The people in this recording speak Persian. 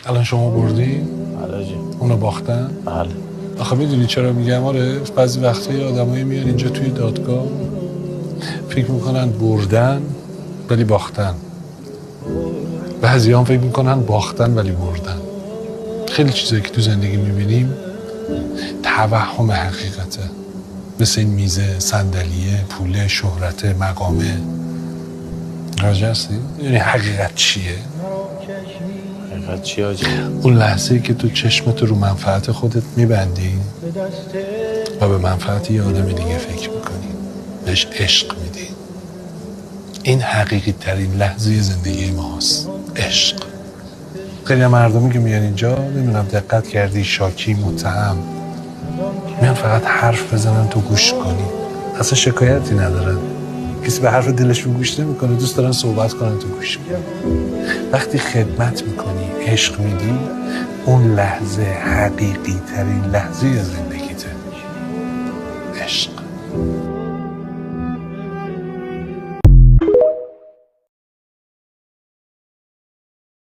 الان شما بردی؟ بله جی. اونا باختن؟ بله. آخه میدونی چرا میگم؟ آره بعضی وقتا یه آدمایی میان اینجا توی دادگاه فکر میکنن بردن ولی باختن، بعضی هم فکر میکنن باختن ولی بردن. خیلی چیزایی که تو زندگی میبینیم توهم حقیقته، مثل این میزه، صندلیه، پوله، شهرت، مقامه. راجع هستی؟ یعنی حقیقت چیه؟ حقیقت چی آجی؟ اون لحظه‌ای که تو چشمت رو منفعت خودت میبندی و به منفعت یه آدم دیگه فکر میکنی، بهش عشق میدی. این حقیقی ترین لحظه زندگی ماست، عشق. خیلی مردمی که میان اینجا نمیدونم دقت کردی، شاکی، متهم، میان فقط حرف بزنن تو گوش کنی، اصلا شکایتی ندارن، کسی به حرف دلشون گوش نمیکنه، دوست دارن صحبت کنن تو گوش کنی. وقتی خدمت میکنی، عشق میدی، اون لحظه حقیقی ترین لحظه زندگیته، عشق.